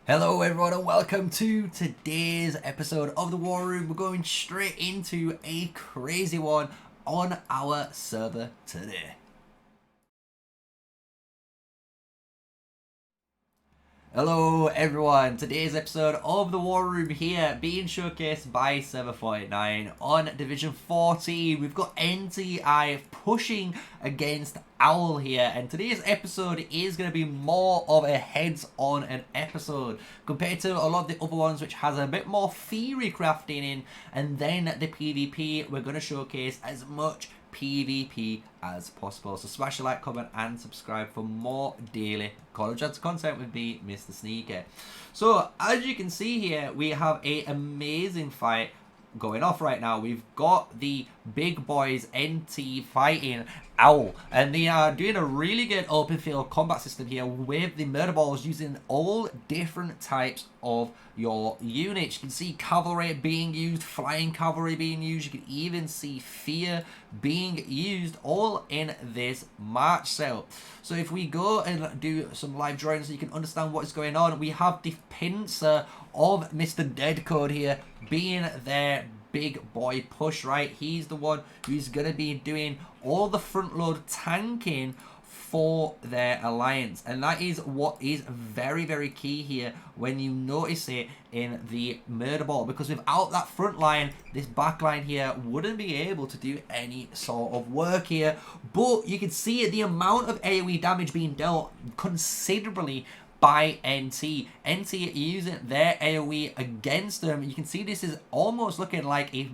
Hello everyone and welcome to today's episode of the War Room. We're going straight into a crazy one on our server today. Hello everyone, today's episode of the War Room here being showcased by Server 49 on Division 14. We've got NTI pushing against Owl here, and today's episode is going to be more of a heads-on an episode compared to a lot of the other ones which has a bit more theory crafting in, and then the PvP. We're going to showcase as much PvP as possible. So smash a like, comment and subscribe for more daily Call of Duty content with me, MrSneakyy. So as you can see here, we have an amazing fight going off right now. We've got the big boys NT fighting Owl, and they are doing a really good open field combat system here with the murder balls, using all different types of your units. You can see cavalry being used, flying cavalry being used, you can even see fear being used, all in this march cell. So if we go and do some live drawings so you can understand what is going on, we have the pincer of Mr. Deadcode here being their big boy push, right? He's the one who's going to be doing all the front load tanking for their alliance, and that is what is very key here when you notice it in the murder ball, because without that front line, this back line here wouldn't be able to do any sort of work here. But you can see the amount of AoE damage being dealt considerably by NT using their AoE against them. You can see this is almost looking like a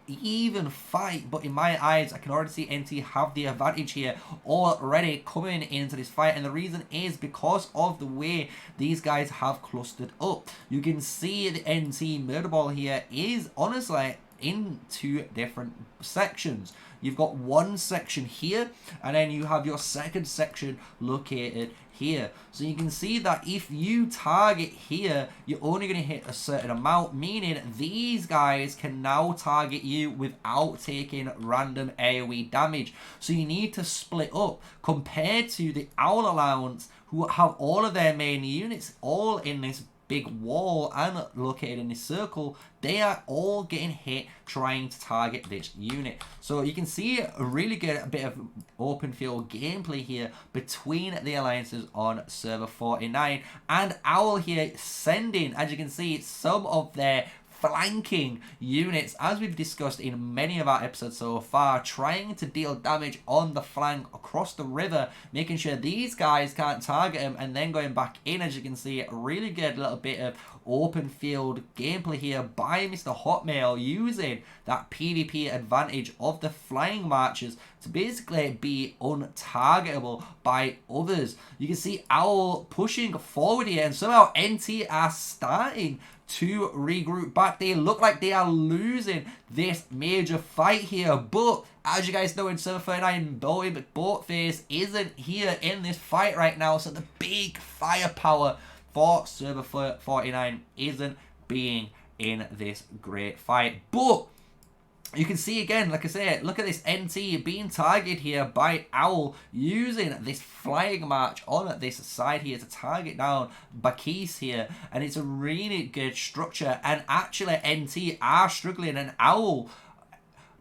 even fight, but in my eyes I can already see NT have the advantage here already coming into this fight, and the reason is because of the way these guys have clustered up. You can see the NT murder ball here is honestly in two different sections. You've got one section here, and then you have your second section located here. So you can see that if you target here, you're only going to hit a certain amount, meaning these guys can now target you without taking random AoE damage. So you need to split up, compared to the Owl Allowance, who have all of their main units all in this big wall and located in this circle. They are all getting hit trying to target this unit. So you can see a really good bit of open field gameplay here between the alliances on server 49, and Owl here sending, as you can see, some of their flanking units, as we've discussed in many of our episodes so far, trying to deal damage on the flank across the river, making sure these guys can't target him, and then going back in. As you can see, a really good little bit of open field gameplay here by Mr. Hotmail, using that PvP advantage of the flying marchers to basically be untargetable by others. You can see Owl pushing forward here, and somehow NT are starting to regroup back. They look like they are losing this major fight here, but as you guys know, in server 39, Boatface isn't here in this fight right now, so the big firepower for server 49 isn't being in this great fight. But you can see again, like I said, look at this NT being targeted here by Owl, using this flying march on this side here to target down Bakis here, and it's a really good structure. And actually NT are struggling, and Owl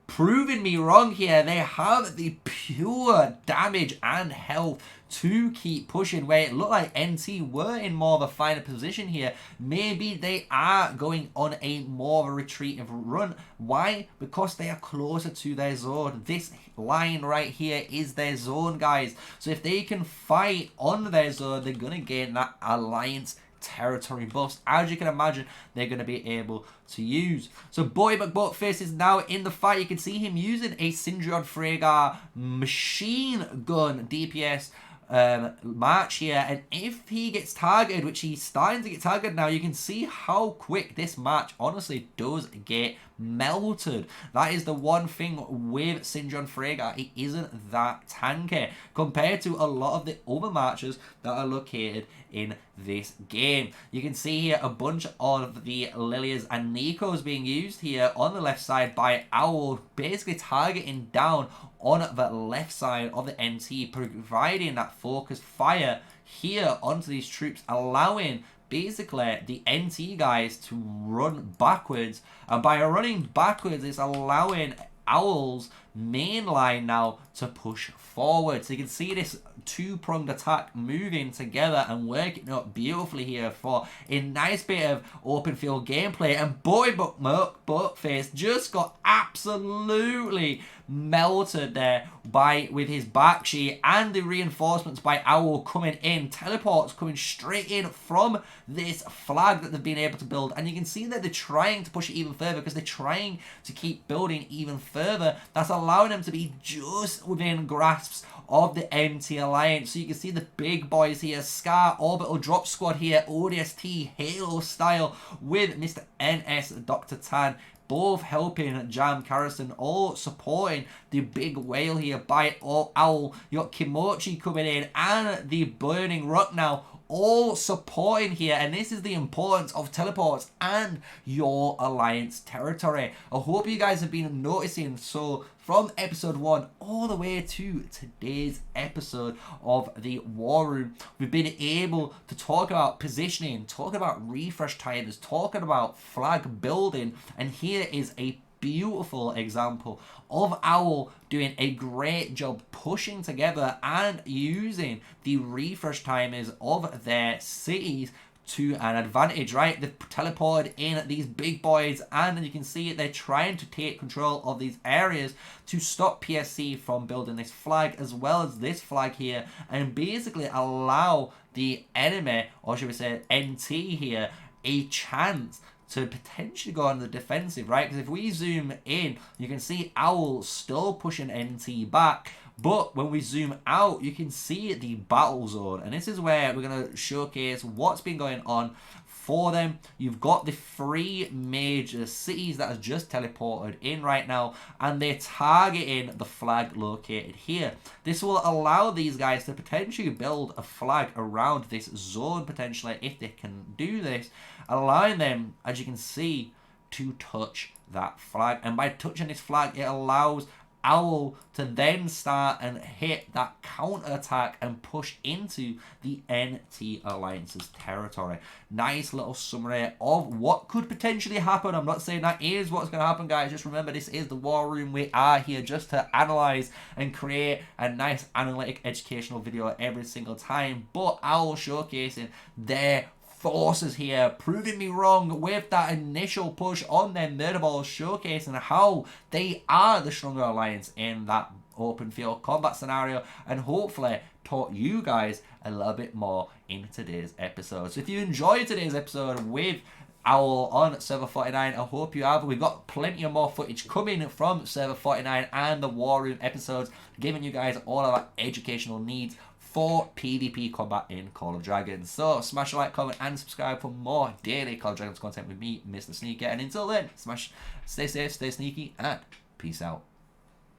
proving me wrong here. They have the pure damage and health to keep pushing, where it looked like NT were in more of a finer position here. Maybe they are going on a more of a retreative run. Why? Because they are closer to their zone. This line right here is their zone, guys. So if they can fight on their zone, they're going to gain that alliance territory buffs, as you can imagine they're going to be able to use. So Boy McBoatface is now in the fight. You can see him using a Syndrion Ffraegar machine gun DPS march here, and if he gets targeted, which he's starting to get targeted now, you can see how quick this match honestly does get melted. That is the one thing with Syndrion Ffraegar, he isn't that tanky compared to a lot of the other matches that are located in this game. You can see here a bunch of the Lilias and Nikos being used here on the left side by Owl, basically targeting down on the left side of the NT, providing that focused fire here onto these troops, allowing basically the NT guys to run backwards, and by running backwards it's allowing Owl's main line now to push forward. So you can see this two-pronged attack moving together and working up beautifully here for a nice bit of open field gameplay. And boy, Buckface just got absolutely melted there with his back sheet, and the reinforcements by Owl coming in, teleports coming straight in from this flag that they've been able to build. And you can see that they're trying to push it even further because they're trying to keep building even further. That's allowing them to be just within grasps of the MT Alliance. So you can see the big boys here, Scar, Orbital Drop Squad here, ODST, Halo style with Mr. NS, Dr. Tan, both helping Jam Carrison, all supporting the big whale here by Owl. You got Kimochi coming in and the Burning Rock now, all supporting here. And this is the importance of teleports and your alliance territory. I hope you guys have been noticing. So from episode 1 all the way to today's episode of the War Room, we've been able to talk about positioning, talking about refresh timers, talking about flag building, and here is a beautiful example of Owl doing a great job pushing together and using the refresh timers of their cities to an advantage, right? They've teleported in these big boys, and you can see they're trying to take control of these areas to stop PSC from building this flag as well as this flag here, and basically allow the enemy, or should we say NT here, a chance to potentially go on the defensive, right? Because if we zoom in, you can see Owl still pushing NT back, but when we zoom out, you can see the battle zone, and this is where we're going to showcase what's been going on for them. You've got the 3 major cities that have just teleported in right now, and they're targeting the flag located here. This will allow these guys to potentially build a flag around this zone, potentially, if they can do this, allowing them, as you can see, to touch that flag. And by touching this flag, it allows Owl to then start and hit that counter attack and push into the NT Alliance's territory. Nice little summary of what could potentially happen. I'm not saying that is what's going to happen, guys. Just remember, this is the War Room. We are here just to analyze and create a nice analytic educational video every single time. But Owl showcasing their forces here, proving me wrong with that initial push on their murder balls, showcasing how they are the stronger alliance in that open field combat scenario, and hopefully taught you guys a little bit more in today's episode. So if you enjoyed today's episode with Owl on Server 49, I hope you have. We've got plenty of more footage coming from Server 49 and the War Room episodes, giving you guys all of our educational needs for PvP combat in Call of Dragons. So smash a like, comment, and subscribe for more daily Call of Dragons content with me, MrSneakyy. And until then, stay safe, stay sneaky, and peace out.